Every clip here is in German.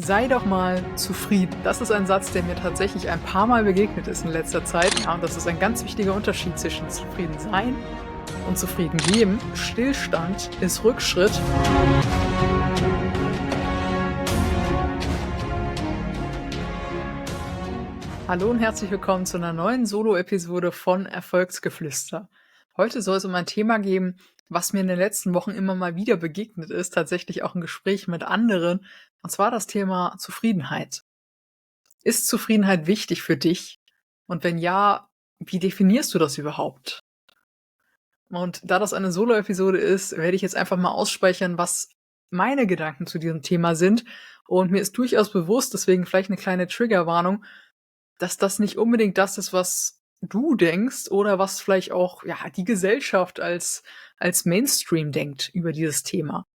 Sei doch mal zufrieden. Das ist ein Satz, der mir tatsächlich ein paar Mal begegnet ist in letzter Zeit. Ja, und das ist ein ganz wichtiger Unterschied zwischen zufrieden sein und zufrieden geben. Stillstand ist Rückschritt. Hallo und herzlich willkommen zu einer neuen Solo-Episode von Erfolgsgeflüster. Heute soll es um ein Thema gehen, was mir in den letzten Wochen immer mal wieder begegnet ist, tatsächlich auch im Gespräch mit anderen, und zwar das Thema Zufriedenheit. Ist Zufriedenheit wichtig für dich? Und wenn ja, wie definierst du das überhaupt? Und da das eine Solo-Episode ist, werde ich jetzt einfach mal ausspeichern, was meine Gedanken zu diesem Thema sind. Und mir ist durchaus bewusst, deswegen vielleicht eine kleine Triggerwarnung, dass das nicht unbedingt das ist, was du denkst oder was vielleicht auch, ja, die Gesellschaft als Mainstream denkt über dieses Thema.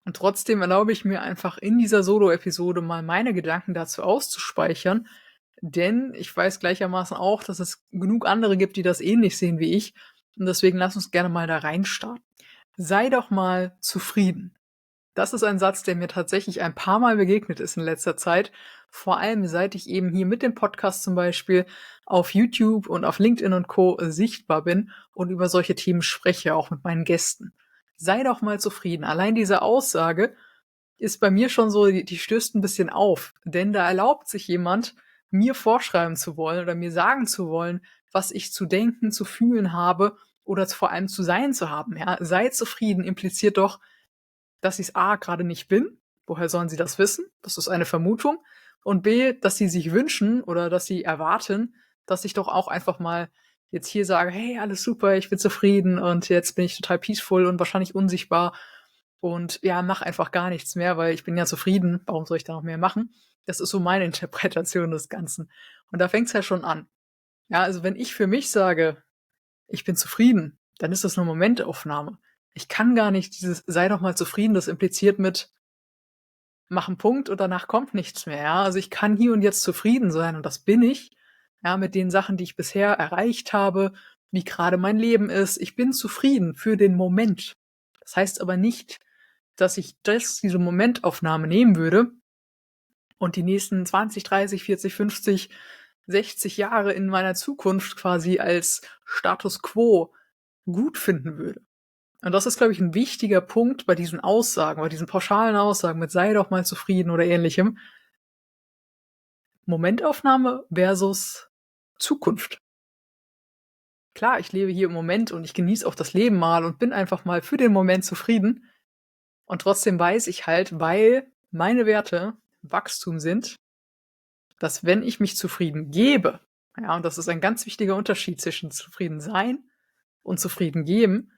Und trotzdem erlaube ich mir einfach in dieser Solo-Episode mal meine Gedanken dazu auszuspeichern, denn ich weiß gleichermaßen auch, dass es genug andere gibt, die das ähnlich sehen wie ich. Und deswegen lass uns gerne mal da reinstarten. Sei doch mal zufrieden. Das ist ein Satz, der mir tatsächlich ein paar Mal begegnet ist in letzter Zeit. Vor allem seit ich eben hier mit dem Podcast zum Beispiel auf YouTube und auf LinkedIn und Co. sichtbar bin und über solche Themen spreche, auch mit meinen Gästen. Sei doch mal zufrieden. Allein diese Aussage ist bei mir schon so, die stößt ein bisschen auf. Denn da erlaubt sich jemand, mir vorschreiben zu wollen oder mir sagen zu wollen, was ich zu denken, zu fühlen habe oder vor allem zu sein zu haben. Ja? Sei zufrieden impliziert doch, dass ich es A gerade nicht bin. Woher sollen sie das wissen? Das ist eine Vermutung. Und B, dass sie sich wünschen oder dass sie erwarten, dass ich doch auch einfach mal jetzt hier sage, hey, alles super, ich bin zufrieden und jetzt bin ich total peaceful und wahrscheinlich unsichtbar und ja, mach einfach gar nichts mehr, weil ich bin ja zufrieden. Warum soll ich da noch mehr machen? Das ist so meine Interpretation des Ganzen. Und da fängt's ja schon an. Ja, also wenn ich für mich sage, ich bin zufrieden, dann ist das eine Momentaufnahme. Ich kann gar nicht dieses sei doch mal zufrieden, das impliziert mit mach 'n Punkt und danach kommt nichts mehr, ja? Also, ich kann hier und jetzt zufrieden sein und das bin ich, ja, mit den Sachen, die ich bisher erreicht habe, wie grade mein Leben ist. Ich bin zufrieden für den Moment. Das heißt aber nicht, dass ich diese Momentaufnahme nehmen würde und die nächsten 20, 30, 40, 50, 60 Jahre in meiner Zukunft quasi als Status quo gut finden würde. Und das ist, glaube ich, 'n wichtiger Punkt bei diesen Aussagen, bei diesen pauschalen Aussagen mit „Sei doch mal zufrieden“ oder Ähnlichem. Momentaufnahme versus Zukunft. Klar, ich lebe hier im Moment und ich genieße auch das Leben mal und bin einfach mal für den Moment zufrieden. Und trotzdem weiß ich halt, weil meine Werte Wachstum sind, dass wenn ich mich zufrieden gebe, ja, und das ist ein ganz wichtiger Unterschied zwischen zufrieden sein und zufrieden geben,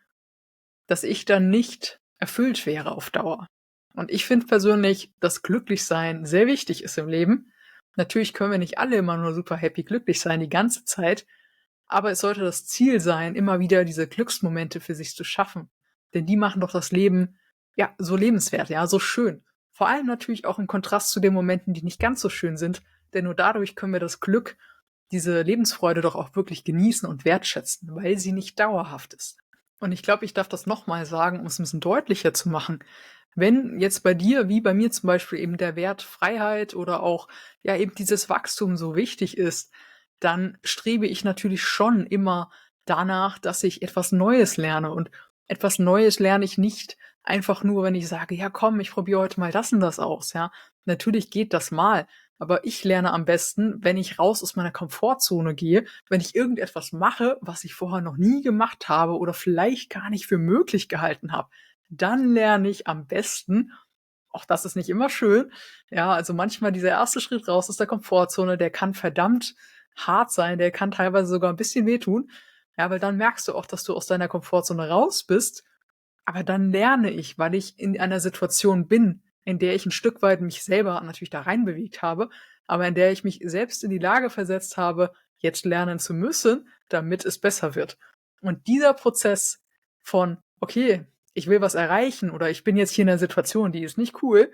dass ich dann nicht erfüllt wäre auf Dauer. Und ich finde persönlich, dass Glücklichsein sehr wichtig ist im Leben. Natürlich können wir nicht alle immer nur super happy glücklich sein die ganze Zeit, aber es sollte das Ziel sein, immer wieder diese Glücksmomente für sich zu schaffen. Denn die machen doch das Leben, ja, so lebenswert, ja, so schön. Vor allem natürlich auch im Kontrast zu den Momenten, die nicht ganz so schön sind, denn nur dadurch können wir das Glück, diese Lebensfreude doch auch wirklich genießen und wertschätzen, weil sie nicht dauerhaft ist. Und ich glaube, ich darf das noch mal sagen, um es 'n bisschen deutlicher zu machen. Wenn jetzt bei dir, wie bei mir zum Beispiel eben der Wert Freiheit oder auch, ja, eben dieses Wachstum so wichtig ist, dann strebe ich natürlich schon immer danach, dass ich etwas Neues lerne. Und etwas Neues lerne ich nicht einfach nur, wenn ich sage: „Ja, komm, ich probiere heute mal das und das aus“, ja? Natürlich geht das mal, aber ich lerne am besten, wenn ich raus aus meiner Komfortzone gehe, wenn ich irgendetwas mache, was ich vorher noch nie gemacht habe oder vielleicht gar nicht für möglich gehalten habe. Dann lerne ich am besten. Auch das ist nicht immer schön. Ja, also manchmal dieser erste Schritt raus aus der Komfortzone, der kann verdammt hart sein, der kann teilweise sogar ein bisschen wehtun. Ja, weil dann merkst du auch, dass du aus deiner Komfortzone raus bist, aber dann lerne ich, weil ich in einer Situation bin, in der ich ein Stück weit mich selber natürlich da reinbewegt habe, aber in der ich mich selbst in die Lage versetzt habe, jetzt lernen zu müssen, damit es besser wird. Und dieser Prozess von: „Okay, ich will was erreichen oder ich bin jetzt hier in 'ner Situation, die ist nicht cool,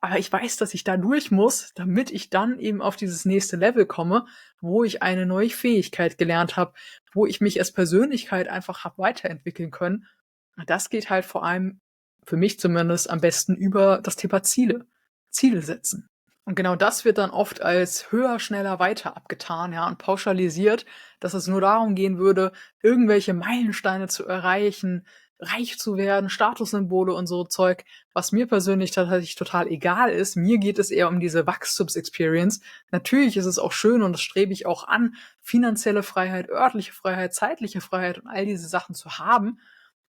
aber ich weiß, dass ich da durch muss, damit ich dann eben auf dieses nächste Level komme, wo ich eine neue Fähigkeit gelernt habe, wo ich mich als Persönlichkeit einfach habe weiterentwickeln können.“ Das geht halt vor allem, für mich zumindest, am besten über das Thema Ziele. Ziele setzen. Und genau das wird dann oft als höher, schneller, weiter abgetan, ja, und pauschalisiert, dass es nur darum gehen würde, irgendwelche Meilensteine zu erreichen, reich zu werden, Statussymbole und so Zeug, was mir persönlich tatsächlich total egal ist. Mir geht es eher um diese Wachstumsexperience. Natürlich ist es auch schön und das strebe ich auch an, finanzielle Freiheit, örtliche Freiheit, zeitliche Freiheit und all diese Sachen zu haben.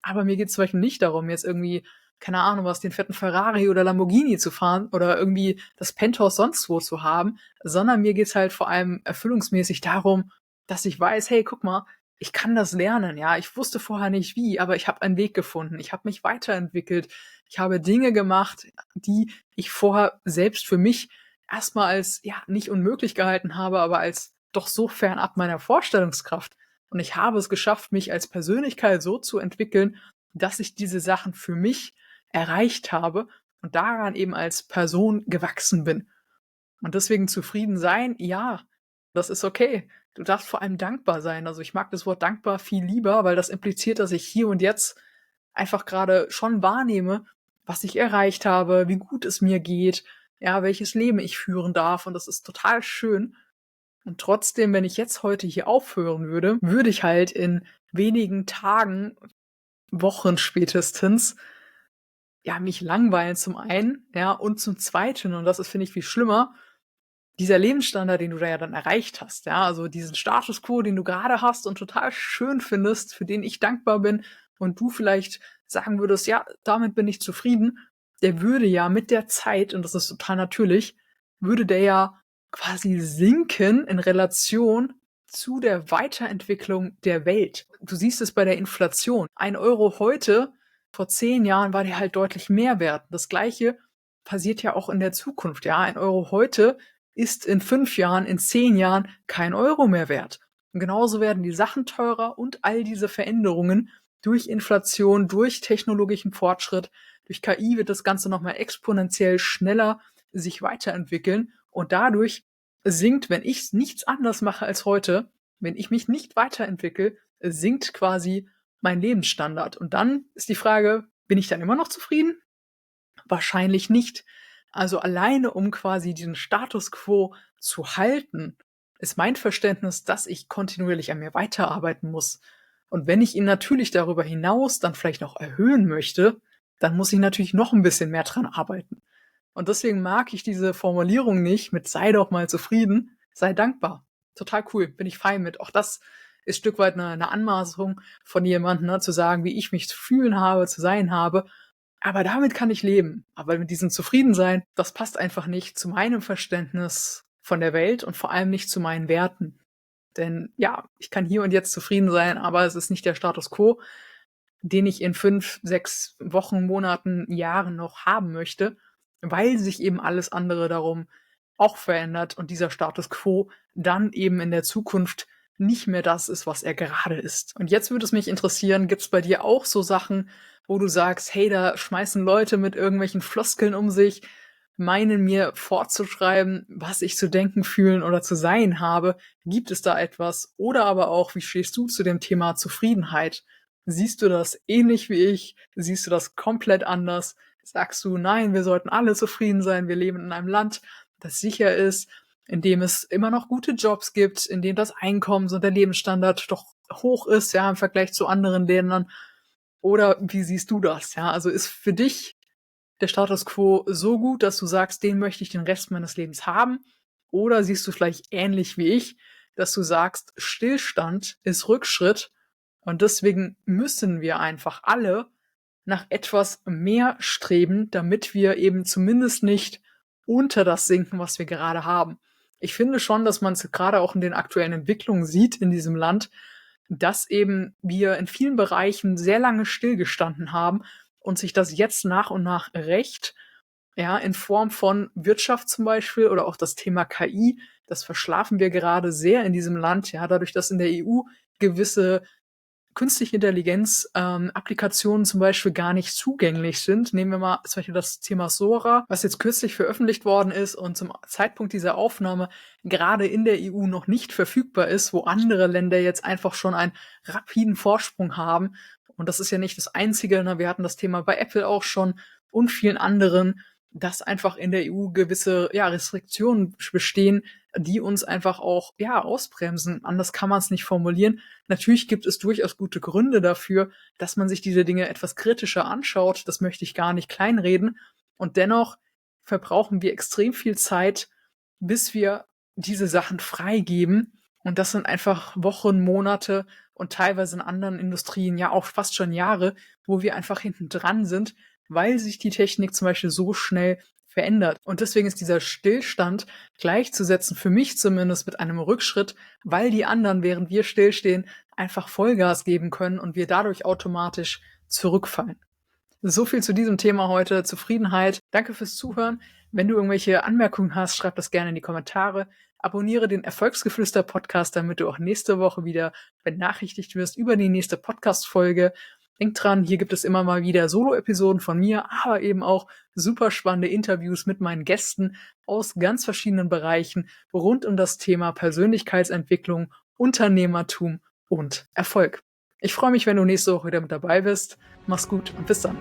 Aber mir geht es zum Beispiel nicht darum, jetzt irgendwie, keine Ahnung was, den fetten Ferrari oder Lamborghini zu fahren oder irgendwie das Penthouse sonst wo zu haben, sondern mir geht's halt vor allem erfüllungsmäßig darum, dass ich weiß: „Hey, guck mal, ich kann das lernen, ja. Ich wusste vorher nicht wie, aber ich habe einen Weg gefunden. Ich habe mich weiterentwickelt. Ich habe Dinge gemacht, die ich vorher selbst für mich erstmal als, ja, nicht unmöglich gehalten habe, aber als doch so fernab meiner Vorstellungskraft. Und ich habe es geschafft, mich als Persönlichkeit so zu entwickeln, dass ich diese Sachen für mich erreicht habe und daran eben als Person gewachsen bin. Und deswegen zufrieden sein, ja, das ist okay. Du darfst vor allem dankbar sein. Also, ich mag das Wort dankbar viel lieber, weil das impliziert, dass ich hier und jetzt einfach gerade schon wahrnehme, was ich erreicht habe, wie gut es mir geht, ja, welches Leben ich führen darf und das ist total schön. Und trotzdem, wenn ich jetzt heute hier aufhören würde, würde ich halt in wenigen Tagen, Wochen spätestens, ja, mich langweilen zum einen, ja, und zum Zweiten, und das ist, finde ich, viel schlimmer, dieser Lebensstandard, den du da ja dann erreicht hast, ja, also diesen Status quo, den du gerade hast und total schön findest, für den ich dankbar bin und du vielleicht sagen würdest: „Ja, damit bin ich zufrieden“, der würde ja mit der Zeit, und das ist total natürlich, würde der ja quasi sinken in Relation zu der Weiterentwicklung der Welt. Du siehst es bei der Inflation. 1 € heute, vor 10 Jahren war der halt deutlich mehr wert. Das Gleiche passiert ja auch in der Zukunft, ja. 1 € heute ist in 5 Jahren, in 10 Jahren kein Euro mehr wert. Und genauso werden die Sachen teurer und all diese Veränderungen durch Inflation, durch technologischen Fortschritt, durch KI wird das Ganze noch mal exponentiell schneller sich weiterentwickeln und dadurch sinkt, wenn ich nichts anders mache als heute, wenn ich mich nicht weiterentwickle, sinkt quasi mein Lebensstandard. Und dann ist die Frage, bin ich dann immer noch zufrieden? Wahrscheinlich nicht. Also alleine, um quasi diesen Status quo zu halten, ist mein Verständnis, dass ich kontinuierlich an mir weiterarbeiten muss. Und wenn ich ihn natürlich darüber hinaus dann vielleicht noch erhöhen möchte, dann muss ich natürlich noch ein bisschen mehr dran arbeiten. Und deswegen mag ich diese Formulierung nicht mit „sei doch mal zufrieden“, sei dankbar. Total cool, bin ich fein mit. Auch das ist Stück weit 'ne Anmaßung von jemandem, ne, zu sagen, wie ich mich zu fühlen habe, zu sein habe. Aber damit kann ich leben. Aber mit diesem Zufriedensein, das passt einfach nicht zu meinem Verständnis von der Welt und vor allem nicht zu meinen Werten. Denn ja, ich kann hier und jetzt zufrieden sein, aber es ist nicht der Status quo, den ich in 5, 6 Wochen, Monaten, Jahren noch haben möchte, weil sich eben alles andere darum auch verändert und dieser Status quo dann eben in der Zukunft nicht mehr das ist, was er gerade ist. Und jetzt würde es mich interessieren, gibt es bei dir auch so Sachen, wo du sagst: „Hey, da schmeißen Leute mit irgendwelchen Floskeln um sich, meinen mir vorzuschreiben, was ich zu denken, fühlen oder zu sein habe.“ Gibt es da etwas? Oder aber auch, wie stehst du zu dem Thema Zufriedenheit? Siehst du das ähnlich wie ich? Siehst du das komplett anders? Sagst du: „Nein, wir sollten alle zufrieden sein. Wir leben in einem Land, das sicher ist, in dem es immer noch gute Jobs gibt, in dem das Einkommens und der Lebensstandard doch hoch ist, ja, im Vergleich zu anderen Ländern.“ Oder wie siehst du das? Ja, also ist für dich der Status quo so gut, dass du sagst: „Den möchte ich den Rest meines Lebens haben“? Oder siehst du vielleicht ähnlich wie ich, dass du sagst: „Stillstand ist Rückschritt und deswegen müssen wir einfach alle nach etwas mehr streben, damit wir eben zumindest nicht unter das sinken, was wir gerade haben.“ Ich finde schon, dass man es gerade auch in den aktuellen Entwicklungen sieht in diesem Land, dass eben wir in vielen Bereichen sehr lange stillgestanden haben und sich das jetzt nach und nach rächt, ja, in Form von Wirtschaft zum Beispiel oder auch das Thema KI. Das verschlafen wir gerade sehr in diesem Land, ja, dadurch, dass in der EU gewisse künstliche Intelligenz, Applikationen zum Beispiel gar nicht zugänglich sind. Nehmen wir mal zum Beispiel das Thema Sora, was jetzt kürzlich veröffentlicht worden ist und zum Zeitpunkt dieser Aufnahme gerade in der EU noch nicht verfügbar ist, wo andere Länder jetzt einfach schon einen rapiden Vorsprung haben. Und das ist ja nicht das Einzige, ne? Wir hatten das Thema bei Apple auch schon und vielen anderen. dass einfach in der EU gewisse, ja, Restriktionen bestehen, die uns einfach auch, ja, ausbremsen. Anders kann man es nicht formulieren. Natürlich gibt es durchaus gute Gründe dafür, dass man sich diese Dinge etwas kritischer anschaut. Das möchte ich gar nicht kleinreden. Und dennoch verbrauchen wir extrem viel Zeit, bis wir diese Sachen freigeben. Und das sind einfach Wochen, Monate und teilweise in anderen Industrien ja auch fast schon Jahre, wo wir einfach hinten dran sind, weil sich die Technik zum Beispiel so schnell verändert. Und deswegen ist dieser Stillstand gleichzusetzen, für mich zumindest, mit einem Rückschritt, weil die anderen, während wir stillstehen, einfach Vollgas geben können und wir dadurch automatisch zurückfallen. So viel zu diesem Thema heute. Zufriedenheit. Danke fürs Zuhören. Wenn du irgendwelche Anmerkungen hast, schreib das gerne in die Kommentare. Abonniere den Erfolgsgeflüster-Podcast, damit du auch nächste Woche wieder benachrichtigt wirst über die nächste Podcast-Folge. Denk dran, hier gibt es immer mal wieder Solo-Episoden von mir, aber eben auch super spannende Interviews mit meinen Gästen aus ganz verschiedenen Bereichen rund um das Thema Persönlichkeitsentwicklung, Unternehmertum und Erfolg. Ich freue mich, wenn du nächste Woche wieder mit dabei bist. Mach's gut und bis dann.